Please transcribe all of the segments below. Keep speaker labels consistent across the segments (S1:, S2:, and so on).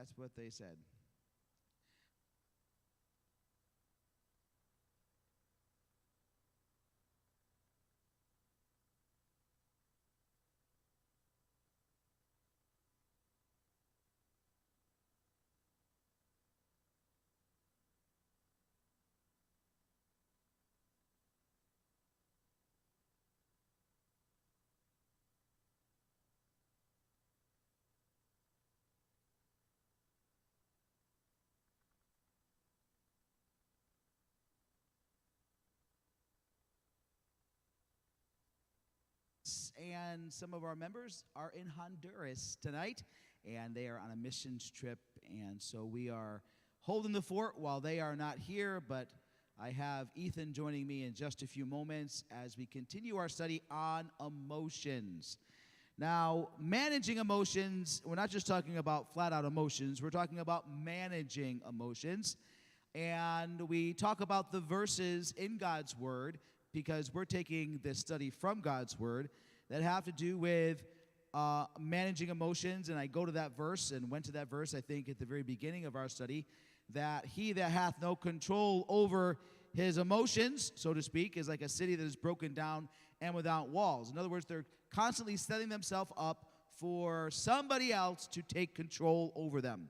S1: That's what they said. And some of our members are in Honduras tonight, and they are on a missions trip, and so we are holding the fort while they are not here, but I have Ethan joining me in just a few moments as we continue our study on emotions. Now, managing emotions, we're not just talking about flat-out emotions, we're talking about managing emotions, and we talk about the verses in God's Word because we're taking this study from God's Word that have to do with managing emotions. And I go to that verse and went to that verse, I think, at the very beginning of our study, that he that hath no control over his emotions, so to speak, is like a city that is broken down and without walls. In other words, they're constantly setting themselves up for somebody else to take control over them.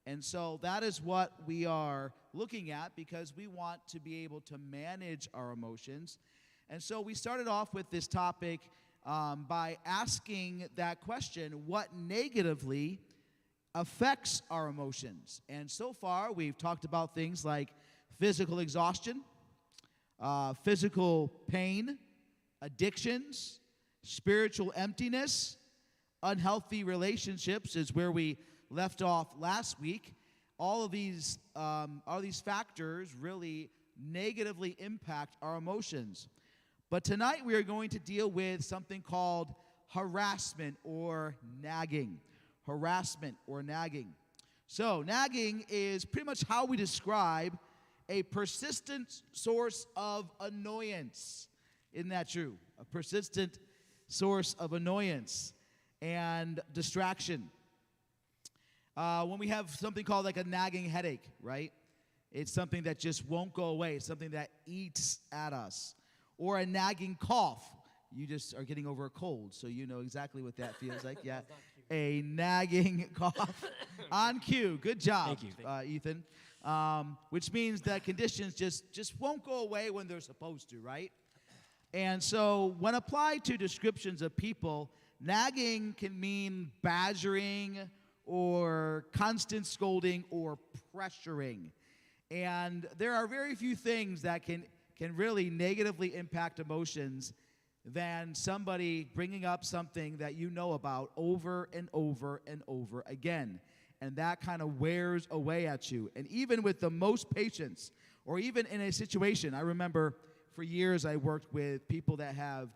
S1: And so that is what we are looking at because we want to be able to manage our emotions. And so we started off with this topic by asking that question, what negatively affects our emotions? And so far, we've talked about things like physical exhaustion, physical pain, addictions, spiritual emptiness, unhealthy relationships is where we left off last week. All of these factors really negatively impact our emotions. But tonight we are going to deal with something called harassment or nagging. Harassment or nagging. So nagging is pretty much how we describe a persistent source of annoyance. Isn't that true? A persistent source of annoyance and distraction. When we have something called like a nagging headache, right? It's something that just won't go away. It's something that eats at us. Or a nagging cough. You just are getting over a cold, so you know exactly what that feels like. Yeah, a nagging cough. On cue. Good job,
S2: Thank you.
S1: Ethan. Which means that conditions just won't go away when they're supposed to, right? And so when applied to descriptions of people, nagging can mean badgering or constant scolding or pressuring. And there are very few things that can really negatively impact emotions than somebody bringing up something that you know about over and over and over again. And that kind of wears away at you. And even with the most patience, or even in a situation, I remember for years I worked with people that have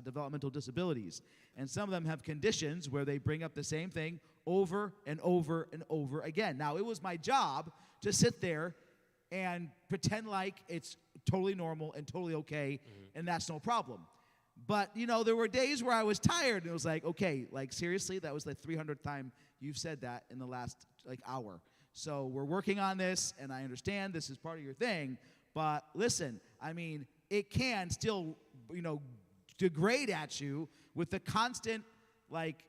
S1: developmental disabilities. And some of them have conditions where they bring up the same thing over and over and over again. Now, it was my job to sit there and pretend like it's totally normal and totally okay, and that's no problem. But, you know, there were days where I was tired, and it was like, okay, like, seriously, that was the 300th time you've said that in the last, like, hour. So we're working on this, and I understand this is part of your thing, but listen, I mean, it can still, you know, degrade at you with the constant, like,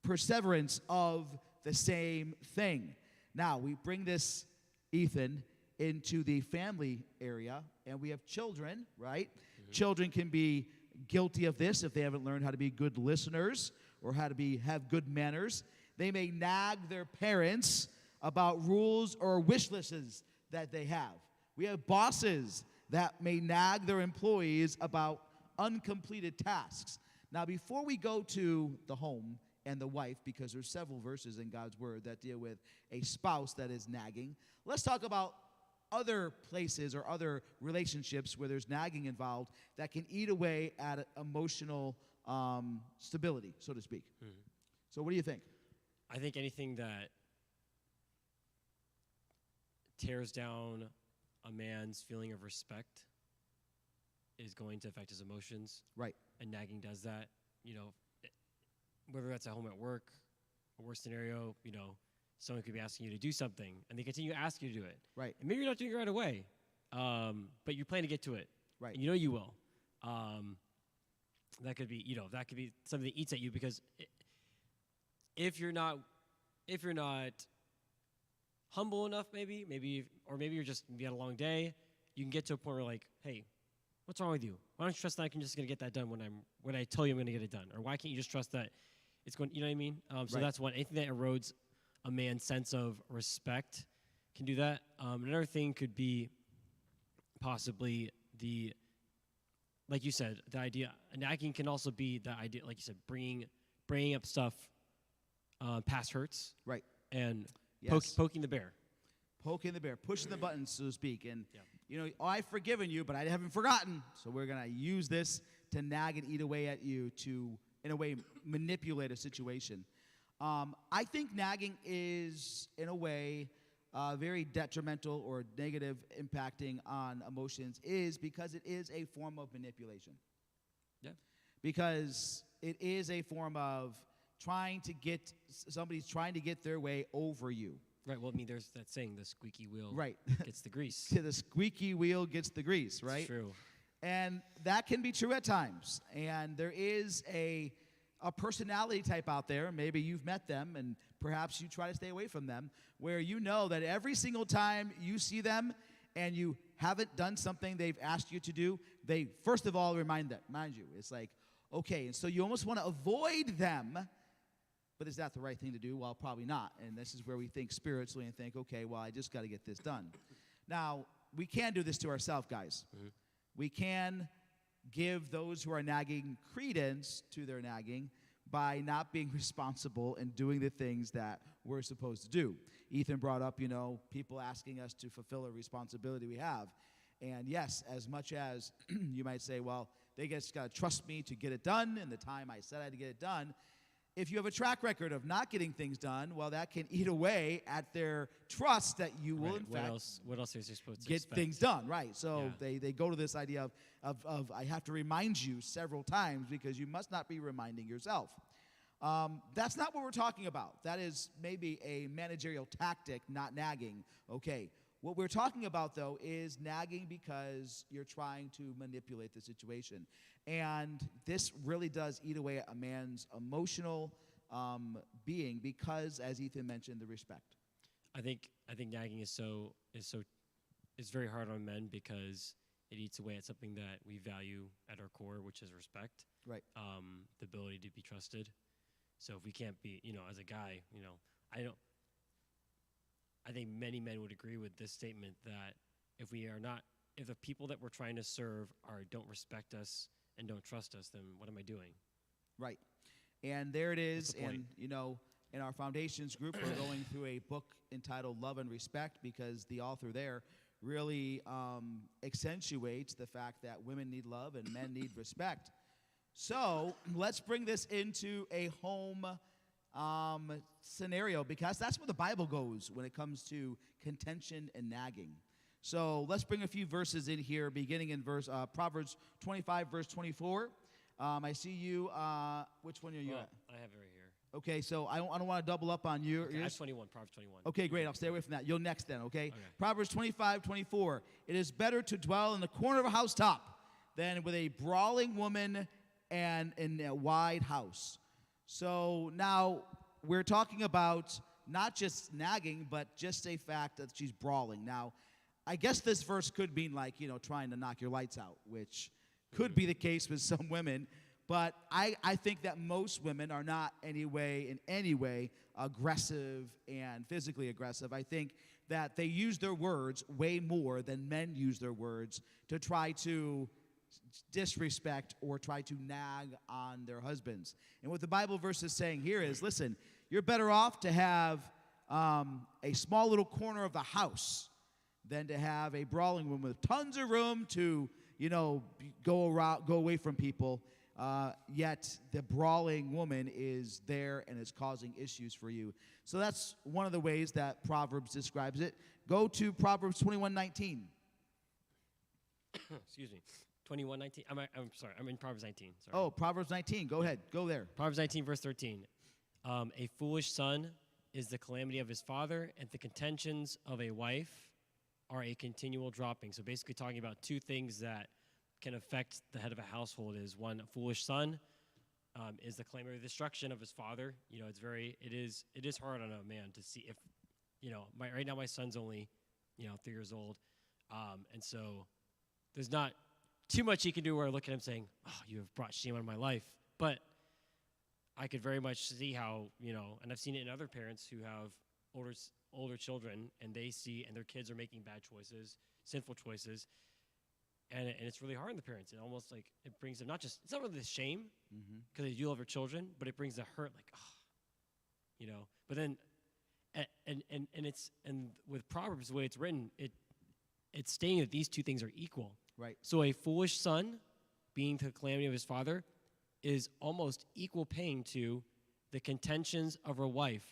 S1: perseverance of the same thing. Now, we bring this, Ethan, into the family area, and we have children, right? Mm-hmm. Children can be guilty of this if they haven't learned how to be good listeners or how to have good manners. They may nag their parents about rules or wish lists that they have. We have bosses that may nag their employees about uncompleted tasks. Now, before we go to the home and the wife, because there's several verses in God's Word that deal with a spouse that is nagging, let's talk about other places or other relationships where there's nagging involved that can eat away at emotional stability, so to speak. Mm-hmm. So what do you think?
S2: I think anything that tears down a man's feeling of respect is going to affect his emotions.
S1: Right.
S2: And nagging does that. You know, whether that's at home at work, a worse scenario, you know, someone could be asking you to do something, and they continue to ask you to do it.
S1: Right.
S2: And maybe you're not doing it right away, but you plan to get to it.
S1: Right.
S2: And you know you will. That could be, something that eats at you, because if you're not humble enough, maybe you're just you had a long day, you can get to a point where like, hey, what's wrong with you? Why don't you trust that I'm just gonna get that done when I tell you I'm gonna get it done? Or why can't you just trust that it's going? You know what I mean? So
S1: Right.
S2: that's one. Anything that erodes a man's sense of respect can do that. Another thing could be possibly like you said, the idea. Nagging can also be the idea, like you said, bringing up stuff past hurts.
S1: Right.
S2: And
S1: Yes.
S2: poking the bear.
S1: Poking the bear, pushing the buttons, so to speak. And,
S2: Yeah.
S1: I've forgiven you, but I haven't forgotten. So we're going to use this to nag and eat away at you to, in a way, manipulate a situation. I think nagging is, in a way, very detrimental or negative impacting on emotions is because it is a form of manipulation.
S2: Yeah.
S1: Because it is a form of somebody's trying to get their way over you.
S2: Right. Well, I mean, there's that saying, the squeaky wheel
S1: Right.
S2: gets the grease.
S1: The squeaky wheel gets the grease, right?
S2: It's true.
S1: And that can be true at times. And there is a personality type out there, maybe you've met them, and perhaps you try to stay away from them, where you know that every single time you see them and you haven't done something they've asked you to do, they first of all remind you. It's like, okay, and so you almost want to avoid them, but is that the right thing to do? Well, probably not. And this is where we think spiritually and think, okay, well, I just got to get this done. Now, we can do this to ourselves, guys.
S2: Mm-hmm.
S1: We can give those who are nagging credence to their nagging by not being responsible and doing the things that we're supposed to do. Ethan brought up, people asking us to fulfill a responsibility we have. And yes, as much as you might say, well, they just got to trust me to get it done in the time I said I had to get it done. If you have a track record of not getting things done, well, that can eat away at their trust that you will, in fact,
S2: what else is he supposed to
S1: get
S2: expect?
S1: things done, right? So
S2: Yeah.
S1: they go to this idea of I have to remind you several times because you must not be reminding yourself. That's not what we're talking about. That is maybe a managerial tactic, not nagging. Okay. What we're talking about, though, is nagging because you're trying to manipulate the situation. And this really does eat away at a man's emotional being because, as Ethan mentioned, the respect.
S2: I think nagging is very hard on men because it eats away at something that we value at our core, which is respect.
S1: Right.
S2: The ability to be trusted. So if we can't be, as a guy, I think many men would agree with this statement that if the people that we're trying to serve don't respect us and don't trust us, then what am I doing?
S1: Right. And there it is.
S2: That's the point.
S1: And, in our foundations group, we're going through a book entitled Love and Respect because the author there really accentuates the fact that women need love and men need respect. So let's bring this into a home scenario because that's where the Bible goes when it comes to contention and nagging. So let's bring a few verses in here, beginning in Proverbs 25, verse 24. I see you. Which one are you at?
S2: I have it right here.
S1: Okay, so I don't want to double up on you.
S2: Okay, I have 21, Proverbs 21.
S1: Okay, great. I'll stay away from that. You'll next then, okay? Proverbs 25, 24. It is better to dwell in the corner of a housetop than with a brawling woman and in a wide house. So now we're talking about not just nagging, but just a fact that she's brawling. Now, I guess this verse could mean like, trying to knock your lights out, which could be the case with some women. But I think that most women are not in any way aggressive and physically aggressive. I think that they use their words way more than men use their words to try to disrespect or try to nag on their husbands. And what the Bible verse is saying here is, listen, you're better off to have a small little corner of the house than to have a brawling woman with tons of room to, go away from people. Yet the brawling woman is there and is causing issues for you. So that's one of the ways that Proverbs describes it. Go to Proverbs 21:19.
S2: Excuse me. 21:19. I'm sorry. I'm in Proverbs 19. Sorry.
S1: Oh, Proverbs 19. Go ahead. Go there.
S2: Proverbs 19, verse 13. A foolish son is the calamity of his father, and the contentions of a wife are a continual dropping. So basically talking about two things that can affect the head of a household is one, a foolish son is the calamity of destruction of his father. It is hard on a man to see if, right now my son's only, 3 years old. And so there's not too much he can do where I look at him saying, oh, you have brought shame on my life. But I could very much see how, and I've seen it in other parents who have older children, and they see, and their kids are making bad choices, sinful choices, and it's really hard on the parents. It almost like, it brings them it's not really the shame, because they do love their children, but it brings the hurt, like, oh, but then, and with Proverbs, the way it's written, it's stating that these two things are equal.
S1: Right.
S2: So a foolish son, being the calamity of his father, is almost equal pain to the contentions of a wife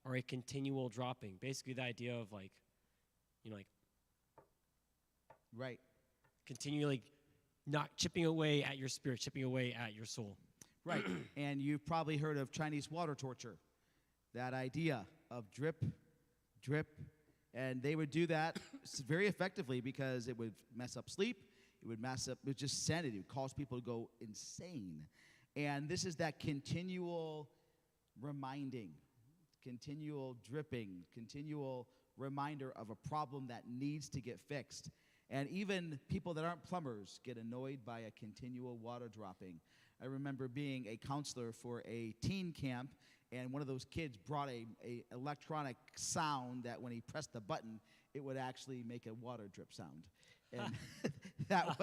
S2: are a continual dropping. Basically, the idea of like
S1: Right.
S2: continually not chipping away at your spirit, chipping away at your soul.
S1: Right. And you've probably heard of Chinese water torture. That idea of drip, drip, and they would do that very effectively because it would mess up sleep. It would just send it. It would cause people to go insane. And this is that continual reminding, continual dripping, continual reminder of a problem that needs to get fixed. And even people that aren't plumbers get annoyed by a continual water dropping. I remember being a counselor for a teen camp, and one of those kids brought a electronic sound that when he pressed the button, it would actually make a water drip sound. And that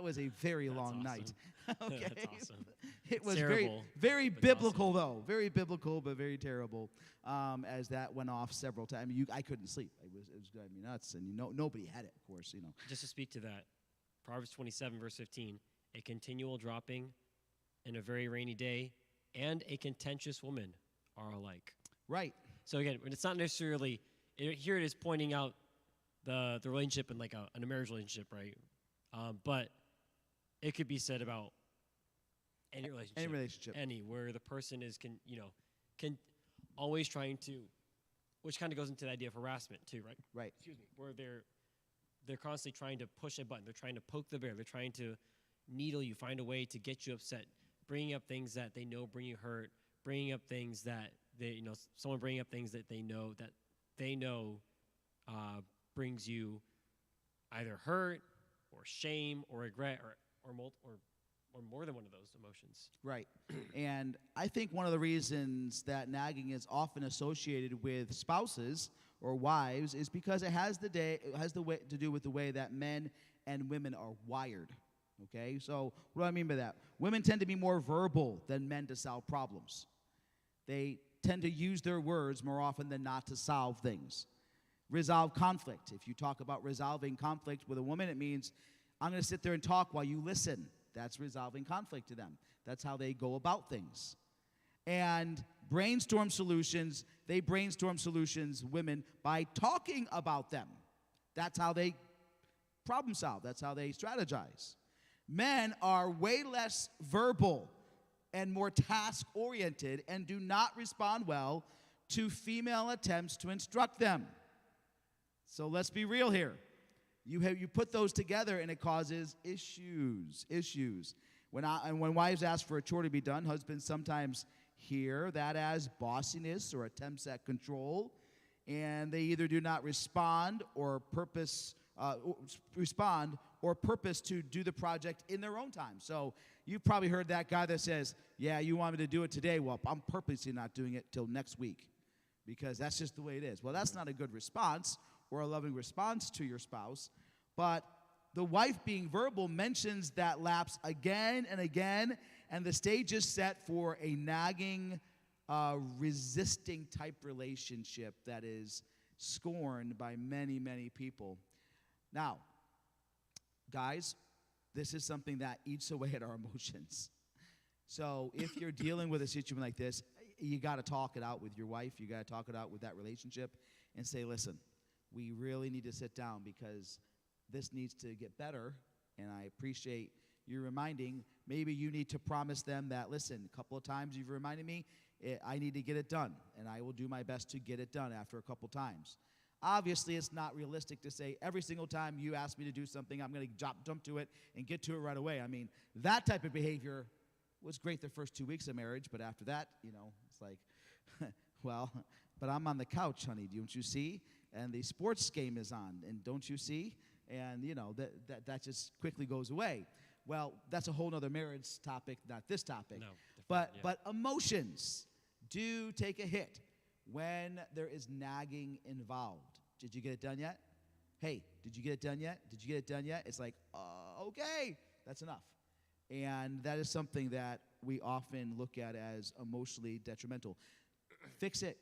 S1: was a very long night. Okay.
S2: That's awesome.
S1: It was
S2: terrible,
S1: very
S2: but
S1: biblical,
S2: awesome.
S1: though. Very biblical, but very terrible. As that went off several times, I couldn't sleep. It was driving me nuts, and nobody had it, of course.
S2: Just to speak to that, Proverbs 27, verse 15, a continual dropping in a very rainy day and a contentious woman are alike.
S1: Right.
S2: So again, it's not necessarily, here it is pointing out the relationship in like in a marriage relationship, right? But it could be said about any relationship.
S1: Any relationship.
S2: Any, where the person is, can always trying to, which kind of goes into the idea of harassment too, right?
S1: Right.
S2: Excuse me. Where they're constantly trying to push a button. They're trying to poke the bear. They're trying to needle you, find a way to get you upset, bringing up things that they know bring you hurt, bringing up things that someone bringing up things that they know brings you either hurt or shame or regret or more than one of those emotions.
S1: Right. And I think one of the reasons that nagging is often associated with spouses or wives is because it has to do with the way that men and women are wired. Okay? So what do I mean by that? Women tend to be more verbal than men to solve problems. They tend to use their words more often than not to solve things. Resolve conflict. If you talk about resolving conflict with a woman, it means I'm going to sit there and talk while you listen. That's resolving conflict to them. That's how they go about things. And brainstorm solutions, women, by talking about them. That's how they problem solve. That's how they strategize. Men are way less verbal and more task-oriented and do not respond well to female attempts to instruct them. So let's be real here. You put those together and it causes issues. When wives ask for a chore to be done, husbands sometimes hear that as bossiness or attempts at control, and they either do not respond or purpose to do the project in their own time. So you've probably heard that guy that says, yeah, you want me to do it today? Well, I'm purposely not doing it till next week because that's just the way it is. Well, that's not a good response or a loving response to your spouse. But the wife being verbal mentions that lapse again and again, and the stage is set for a nagging, resisting type relationship that is scorned by many, many people. Now, guys, this is something that eats away at our emotions. So if you're dealing with a situation like this, you got to talk it out with your wife. You got to talk it out with that relationship and say, listen, we really need to sit down because this needs to get better, and I appreciate you reminding. Maybe you need to promise them that, listen, a couple of times you've reminded me, I need to get it done, and I will do my best to get it done after a couple times. Obviously, it's not realistic to say every single time you ask me to do something, I'm going to jump to it and get to it right away. I mean, that type of behavior was great the first 2 weeks of marriage, but after that, it's like, well, but I'm on the couch, honey, don't you see? And the sports game is on, and don't you see? And, that just quickly goes away. Well, that's a whole other marriage topic, not this topic.
S2: No,
S1: but emotions do take a hit when there is nagging involved. Did you get it done yet? Hey, did you get it done yet? Did you get it done yet? It's like, okay, that's enough. And that is something that we often look at as emotionally detrimental. Fix it.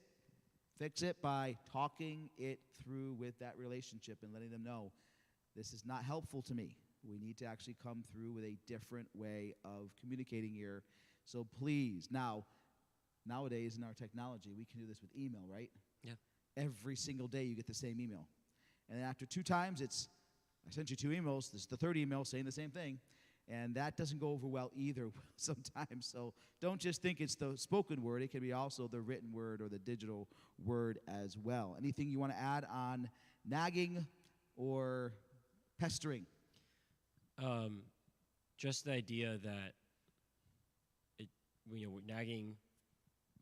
S1: Fix it by talking it through with that relationship and letting them know this is not helpful to me. We need to actually come through with a different way of communicating here. So please, nowadays in our technology, we can do this with email, right?
S2: Yeah.
S1: Every single day you get the same email. And then after 2 times, I sent you 2 emails. This is the third email saying the same thing. And that doesn't go over well either sometimes. So don't just think it's the spoken word. It can be also the written word or the digital word as well. Anything you want to add on nagging or pestering?
S2: Just the idea that nagging,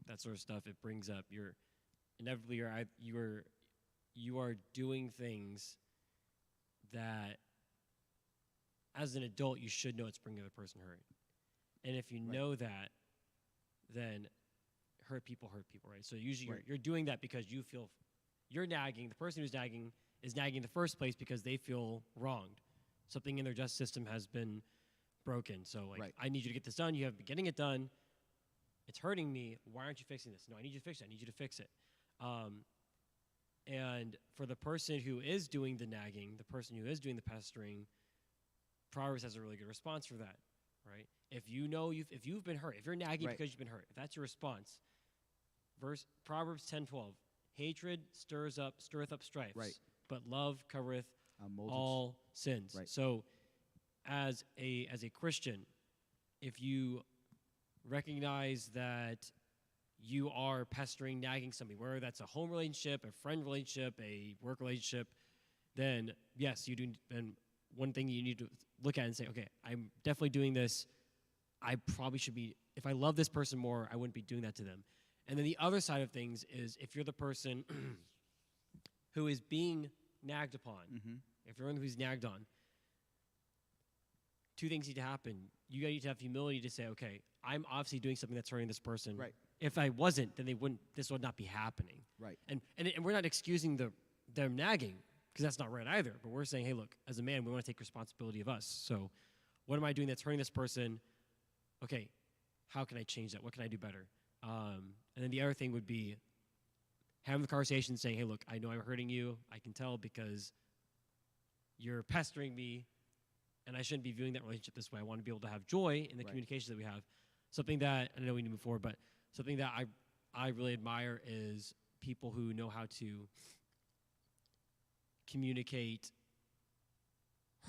S2: that sort of stuff, it brings up inevitably you are doing things that as an adult you should know it's bringing the other person hurt. And if you know that, then hurt people, right? So usually you're doing that because you feel you're nagging. The person who's nagging is nagging in the first place because they feel wronged. Something in their justice system has been broken. So I need you to get this done. You have been getting it done. It's hurting me. Why aren't you fixing this? No, I need you to fix it. I need you to fix it. And for the person who is doing the nagging, the person who is doing the pestering, Proverbs has a really good response for that, right? If you've been hurt, if you're nagging because you've been hurt, if that's your response, Proverbs 10:12, hatred stirreth up strifes, but love covereth all sins.
S1: Right.
S2: So as a Christian, if you recognize that you are pestering, nagging somebody, whether that's a home relationship, a friend relationship, a work relationship, then yes, you do. And one thing you need to look at and say, okay, I'm definitely doing this. I probably should be, if I love this person more, I wouldn't be doing that to them. And then the other side of things is if you're the person who is being nagged upon, if you're the one who's nagged on, 2 things need to happen. You need to have humility to say, okay, I'm obviously doing something that's hurting this person.
S1: Right.
S2: If I wasn't, then this would not be happening.
S1: Right.
S2: And we're not excusing them nagging, because that's not right either. But we're saying, hey, look, as a man, we want to take responsibility of us. So what am I doing that's hurting this person? Okay, how can I change that? What can I do better? And then the other thing would be having the conversation saying, hey, look, I know I'm hurting you. I can tell because you're pestering me, and I shouldn't be viewing that relationship this way. I want to be able to have joy in the communication that we have. Something that, I know we need to move forward, but something that I really admire is people who know how to communicate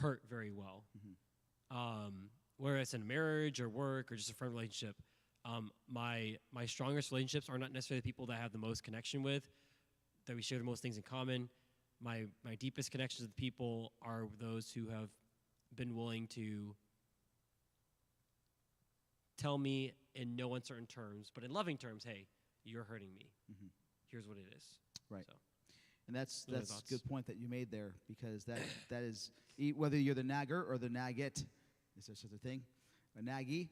S2: hurt very well. Whether it's in a marriage or work or just a friend relationship, my strongest relationships are not necessarily the people that I have the most connection with, that we share the most things in common. My deepest connections with people are those who have been willing to tell me in no uncertain terms, but in loving terms, hey, you're hurting me. Here's what it is.
S1: Right.
S2: So,
S1: and that's a good point that you made there, because that is, whether you're the nagger or the naggit, is there such a thing? A naggy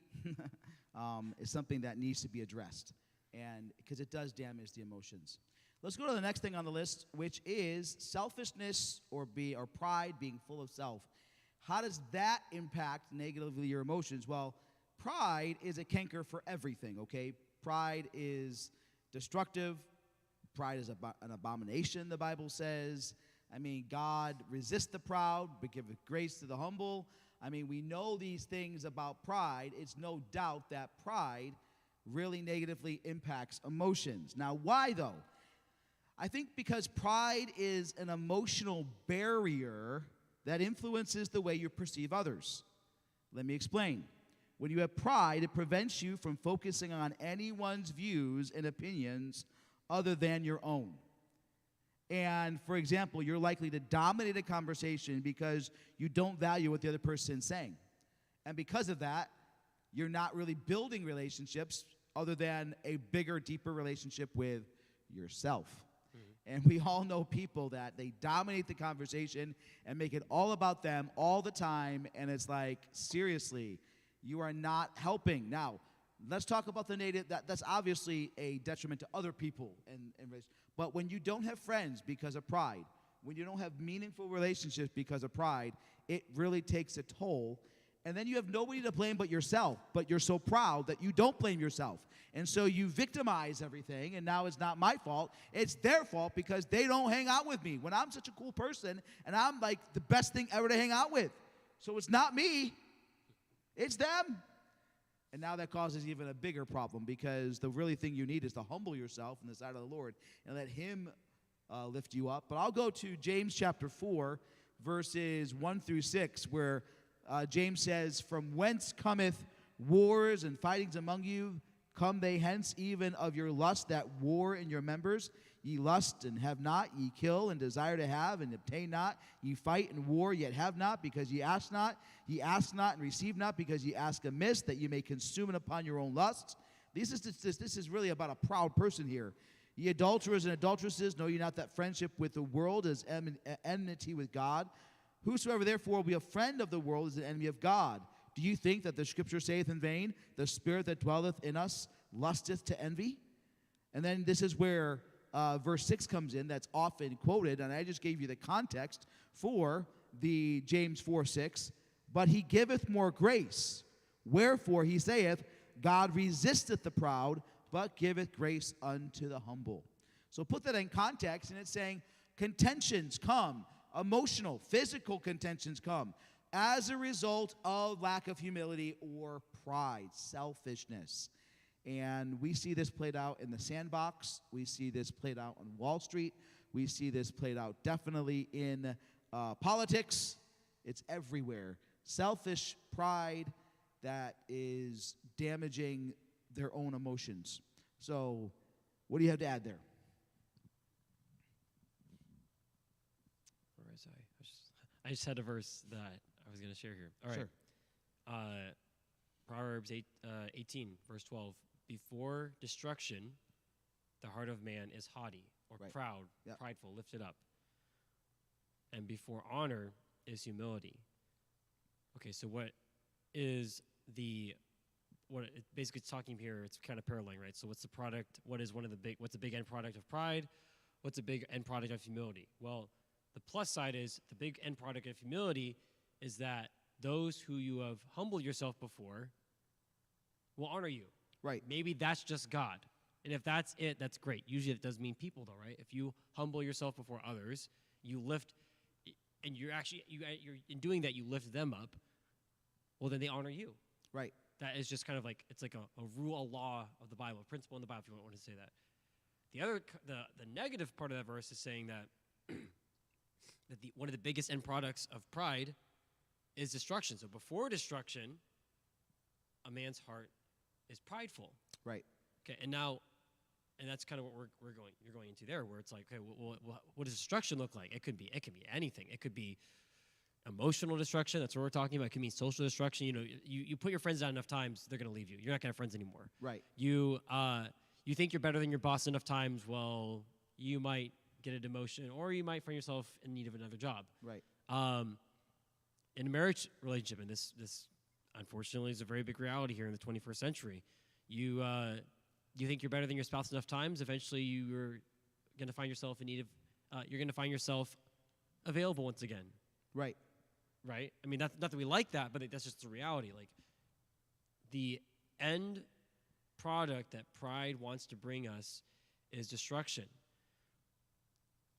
S1: is something that needs to be addressed, and because it does damage the emotions. Let's go to the next thing on the list, which is selfishness or pride, being full of self. How does that impact negatively your emotions? Well, pride is a canker for everything, okay? Pride is destructive. Pride is an abomination, the Bible says. I mean, God resists the proud, but giveth grace to the humble. I mean, we know these things about pride. It's no doubt that pride really negatively impacts emotions. Now, why though? I think because pride is an emotional barrier that influences the way you perceive others. Let me explain. When you have pride, it prevents you from focusing on anyone's views and opinions other than your own. And for example, you're likely to dominate a conversation because you don't value what the other person is saying. And because of that, you're not really building relationships other than a bigger, deeper relationship with yourself. And we all know people that they dominate the conversation and make it all about them all the time. And it's like, seriously, you are not helping. Now, let's talk about the native. That's obviously a detriment to other people. But when you don't have friends because of pride, when you don't have meaningful relationships because of pride, it really takes a toll. And then you have nobody to blame but yourself, but you're so proud that you don't blame yourself. And so you victimize everything, and now it's not my fault. It's their fault because they don't hang out with me when I'm such a cool person, and I'm like the best thing ever to hang out with. So it's not me, it's them. And now that causes even a bigger problem because the really thing you need is to humble yourself in the sight of the Lord and let Him lift you up. But I'll go to James chapter 4, verses 1 through 6, where James says, "From whence cometh wars and fightings among you? Come they hence even of your lust that war in your members? Ye lust and have not, ye kill and desire to have and obtain not. Ye fight and war, yet have not, because ye ask not. Ye ask not and receive not, because ye ask amiss, that ye may consume it upon your own lusts." This is really about a proud person here. "Ye adulterers and adulteresses, know ye not that friendship with the world is enmity with God? Whosoever therefore will be a friend of the world is an enemy of God. Do you think that the Scripture saith in vain, the Spirit that dwelleth in us lusteth to envy?" And then this is where verse 6 comes in, that's often quoted, and I just gave you the context for the James 4:6. "But he giveth more grace. Wherefore he saith, God resisteth the proud, but giveth grace unto the humble." So put that in context, and it's saying contentions come, emotional, physical contentions come as a result of lack of humility or pride, selfishness. And we see this played out in the sandbox. We see this played out on Wall Street. We see this played out definitely in politics. It's everywhere. Selfish pride that is damaging their own emotions. So what do you have to add there?
S2: Where was I? I just had a verse that I was going to share here. All right.
S1: Sure.
S2: Proverbs 18, verse 12. "Before destruction, the heart of man is haughty," or
S1: Right.
S2: proud,
S1: Yep.
S2: prideful, lifted up. "And before honor is humility." Okay, so what basically it's talking here, it's kind of paralleling, right? So what's the product, what's the big end product of pride? What's the big end product of humility? Well, the plus side is the big end product of humility is that those who you have humbled yourself before will honor you.
S1: Right.
S2: Maybe that's just God. And if that's it, that's great. Usually it does mean people though, right? If you humble yourself before others, you lift, and you're in doing that, you lift them up, well, then they honor you.
S1: Right.
S2: That is just kind of like, it's like a rule, a law of the Bible, a principle in the Bible, if you want to say that. The negative part of that verse is saying that one of the biggest end products of pride is destruction. So before destruction, a man's heart is prideful.
S1: Right.
S2: Okay, and that's kind of what you're going into there, where it's like, okay, what does destruction look like? It could be anything. It could be emotional destruction. That's what we're talking about. It can mean social destruction. You know, you put your friends down enough times, they're going to leave you. You're not going to have friends anymore.
S1: Right.
S2: You think you're better than your boss enough times, well, you might get a demotion, or you might find yourself in need of another job.
S1: Right.
S2: In a marriage relationship, and this unfortunately is a very big reality here in the 21st century, you think you're better than your spouse enough times, eventually you're going to find yourself in need of, you're going to find yourself available once again.
S1: Right.
S2: Right? I mean, not that we like that, but that's just the reality. Like, the end product that pride wants to bring us is destruction.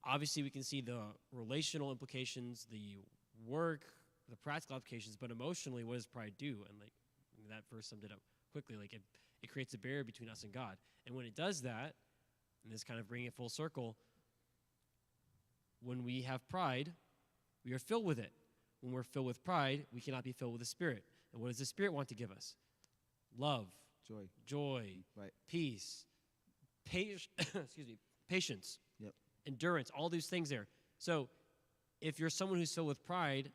S2: Obviously, we can see the relational implications, the work, the practical applications, but emotionally, what does pride do? And that verse summed it up quickly. Like, it creates a barrier between us and God. And when it does that, and this kind of bringing it full circle, when we have pride, we are filled with it. When we're filled with pride, we cannot be filled with the Spirit. And what does the Spirit want to give us? love,
S1: Joy.
S2: joy,
S1: Right.
S2: peace, excuse me, patience,
S1: Yep.
S2: endurance, all these things there. So if you're someone who's filled with pride,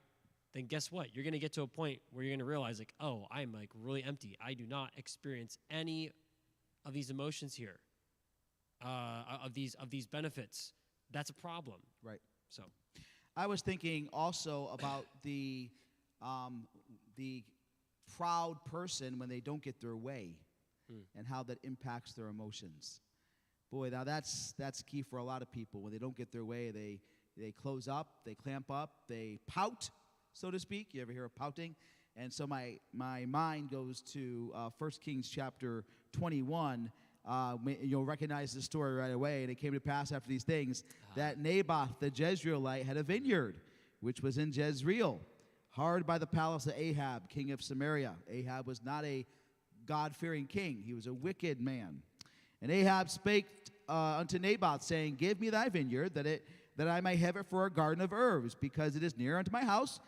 S2: then guess what? You're going to get to a point where you're going to realize, like, oh, I'm like really empty. I do not experience any of these emotions here, of these benefits. That's a problem.
S1: Right.
S2: So
S1: I was thinking also about the proud person when they don't get their way, and how that impacts their emotions. Boy, now that's key for a lot of people. When they don't get their way, they close up, they clamp up, they pout, so to speak. You ever hear of pouting? And so my mind goes to 1 Kings chapter 21. You'll recognize the story right away. And it came to pass after these things that Naboth the Jezreelite had a vineyard, which was in Jezreel, hard by the palace of Ahab, king of Samaria. Ahab was not a God-fearing king. He was a wicked man. And Ahab spake unto Naboth, saying, Give me thy vineyard, that I may have it for a garden of herbs, because it is near unto my house,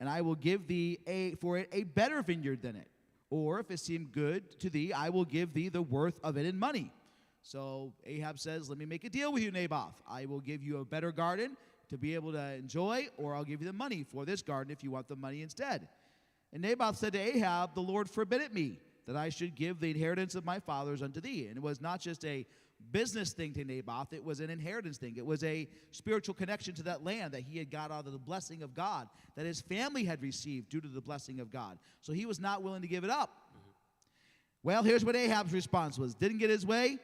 S1: and I will give thee for it a better vineyard than it. Or if it seem good to thee, I will give thee the worth of it in money. So Ahab says, let me make a deal with you, Naboth. I will give you a better garden to be able to enjoy, or I'll give you the money for this garden if you want the money instead. And Naboth said to Ahab, the Lord forbid it me, that I should give the inheritance of my fathers unto thee. And it was not just a business thing to Naboth, it was an inheritance thing. It was a spiritual connection to that land that he had got out of the blessing of God, that his family had received due to the blessing of God. So he was not willing to give it up. Well, here's what Ahab's response was. Didn't get his way,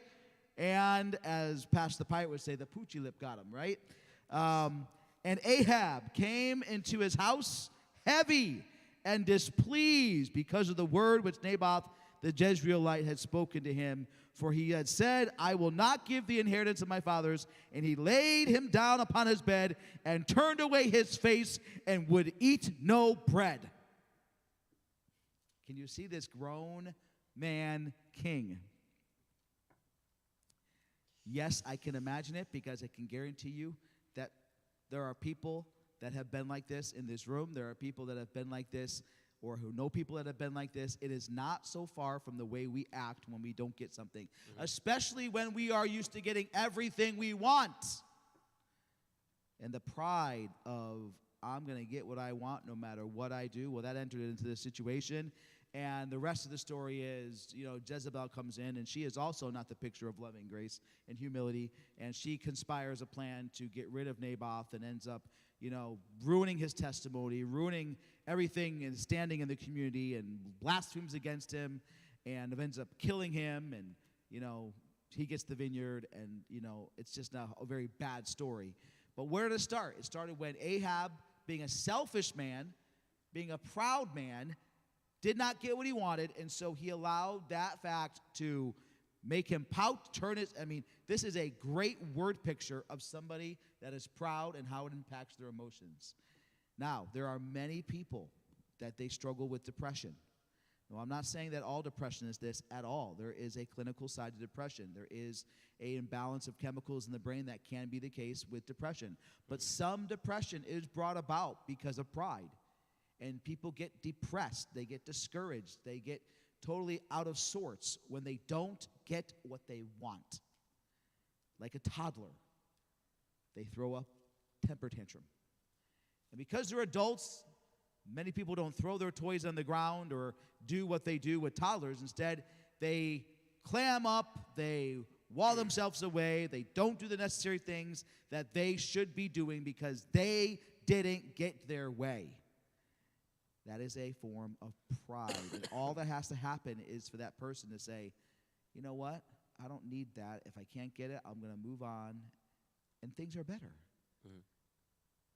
S1: and as Pastor the Pirate would say, the poochie lip got him, right? And Ahab came into his house heavy and displeased because of the word which Naboth the Jezreelite had spoken to him. For he had said, I will not give the inheritance of my fathers. And he laid him down upon his bed and turned away his face and would eat no bread. Can you see this grown man king? Yes, I can imagine it, because I can guarantee you that there are people that have been like this in this room. There are people that have been like this, or who know people that have been like this. It is not so far from the way we act when we don't get something, especially when we are used to getting everything we want. And the pride of, I'm going to get what I want no matter what I do, well, that entered into the situation. And the rest of the story is, Jezebel comes in, and she is also not the picture of loving grace and humility, and she conspires a plan to get rid of Naboth and ends up, ruining his testimony, ruining everything and standing in the community, and blasphemes against him, and ends up killing him, and, he gets the vineyard, and, it's just now a very bad story. But where did it start? It started when Ahab, being a selfish man, being a proud man, did not get what he wanted, and so he allowed that fact to make him pout, this is a great word picture of somebody that is proud and how it impacts their emotions. Now, there are many people that they struggle with depression. Now, I'm not saying that all depression is this at all. There is a clinical side to depression. There is an imbalance of chemicals in the brain that can be the case with depression. But some depression is brought about because of pride. And people get depressed, they get discouraged, they get totally out of sorts when they don't get what they want. Like a toddler, they throw a temper tantrum. And because they're adults, many people don't throw their toys on the ground or do what they do with toddlers. Instead, they clam up, they wall themselves away, they don't do the necessary things that they should be doing because they didn't get their way. That is a form of pride. And all that has to happen is for that person to say, you know what? I don't need that. If I can't get it, I'm going to move on, and things are better. Mm-hmm.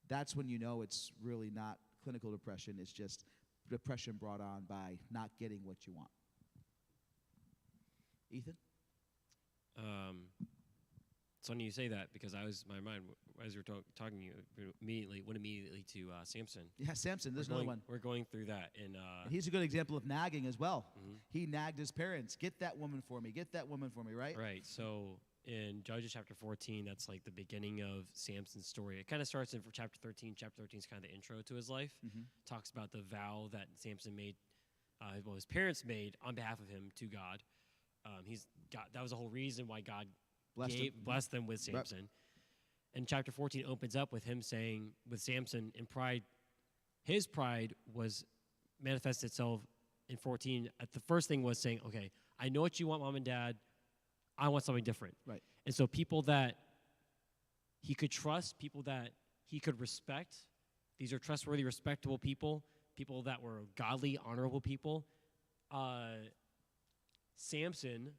S1: That's when you know it's really not clinical depression. It's just depression brought on by not getting what you want. Ethan?
S2: It's funny you say that, because my mind, as we were talking, went immediately to Samson.
S1: Yeah, Samson. There's another one.
S2: We're going through that, and
S1: he's a good example of nagging as well.
S2: Mm-hmm.
S1: He nagged his parents. Get that woman for me. Get that woman for me. Right.
S2: Right. So in Judges chapter 14, that's like the beginning of Samson's story. It kind of starts in chapter 13. Chapter 13 is kind of the intro to his life. Mm-hmm. Talks about the vow that Samson made his parents made on behalf of him to God. That was the whole reason why God blessed them with Samson. Right. And chapter 14 opens up with him saying, with Samson in pride, his pride was manifested itself in 14. The first thing was saying, okay, I know what you want, Mom and Dad. I want something different.
S1: Right.
S2: And so people that he could trust, people that he could respect, these are trustworthy, respectable people that were godly, honorable people. Samson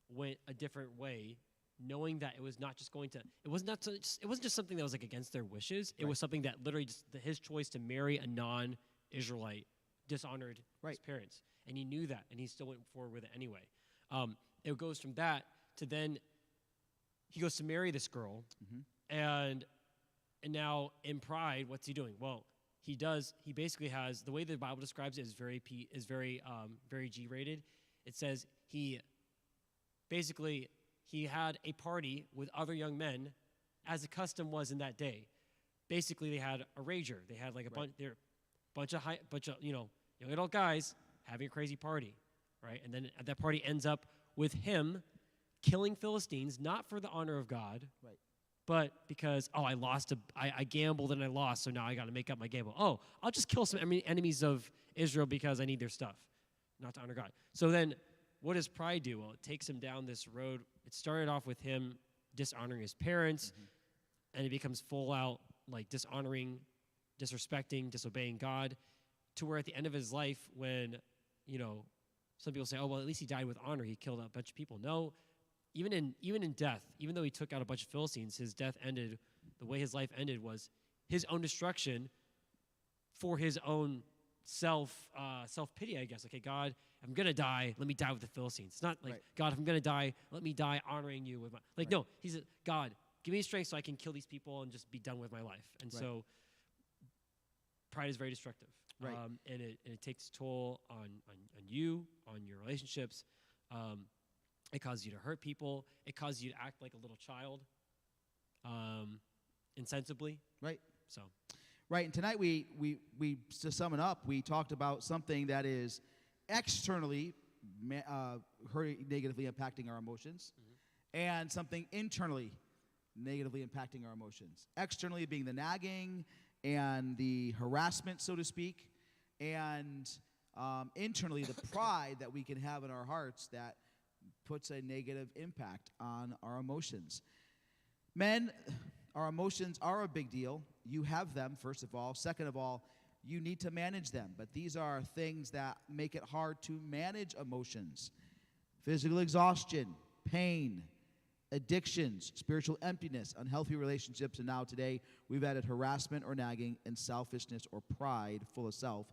S2: went a different way, knowing that it was not just going to, it wasn't just something that was like against their wishes. It was something that literally just his choice to marry a non-Israelite dishonored his parents. And he knew that, and he still went forward with it anyway. It goes from that to then he goes to marry this girl, and now in pride, what's he doing? Well, he basically has, the way the Bible describes it is very G-rated. It says he had a party with other young men, as the custom was in that day. Basically, they had a rager. They had like a bunch of young adult guys having a crazy party, right? And then that party ends up with him killing Philistines, not for the honor of God, but because I gambled and I lost, so now I got to make up my gamble. Oh, I'll just kill some enemies of Israel because I need their stuff, not to honor God. So then, what does pride do? Well, it takes him down this road. It started off with him dishonoring his parents, and it becomes full out like dishonoring, disrespecting, disobeying God, to where at the end of his life, when some people say, oh well, at least he died with honor. He killed a bunch of people. No, even in death, even though he took out a bunch of Philistines, his death ended. The way his life ended was his own destruction for his own self pity, I guess. Okay, God, if I'm gonna die, let me die with the Philistines. It's not like God, if I'm gonna die, let me die honoring you with my no. He's God, give me strength so I can kill these people and just be done with my life. And so pride is very destructive, and it takes a toll on you, on your relationships. It causes you to hurt people. It causes you to act like a little child, insensibly. Right. So.
S1: Right, and tonight we to sum it up, we talked about something that is externally negatively impacting our emotions, and something internally negatively impacting our emotions. Externally being the nagging and the harassment, so to speak, and internally the pride that we can have in our hearts that puts a negative impact on our emotions. Men, our emotions are a big deal. You have them, first of all. Second of all, you need to manage them. But these are things that make it hard to manage emotions. Physical exhaustion, pain, addictions, spiritual emptiness, unhealthy relationships, and now today we've added harassment or nagging and selfishness or pride, full of self.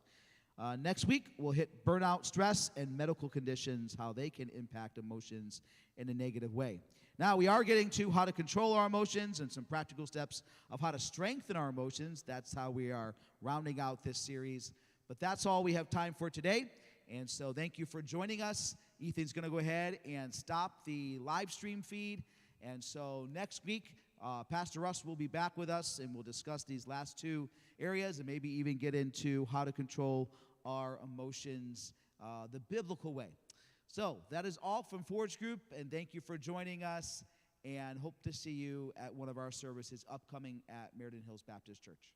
S1: Next week, we'll hit burnout, stress, and medical conditions, how they can impact emotions in a negative way. Now, we are getting to how to control our emotions and some practical steps of how to strengthen our emotions. That's how we are rounding out this series. But that's all we have time for today. And so thank you for joining us. Ethan's going to go ahead and stop the live stream feed. And so next week, Pastor Russ will be back with us, and we'll discuss these last two areas and maybe even get into how to control our emotions the biblical way. So that is all from Forge Group, and thank you for joining us, and hope to see you at one of our services upcoming at Meriden Hills Baptist Church.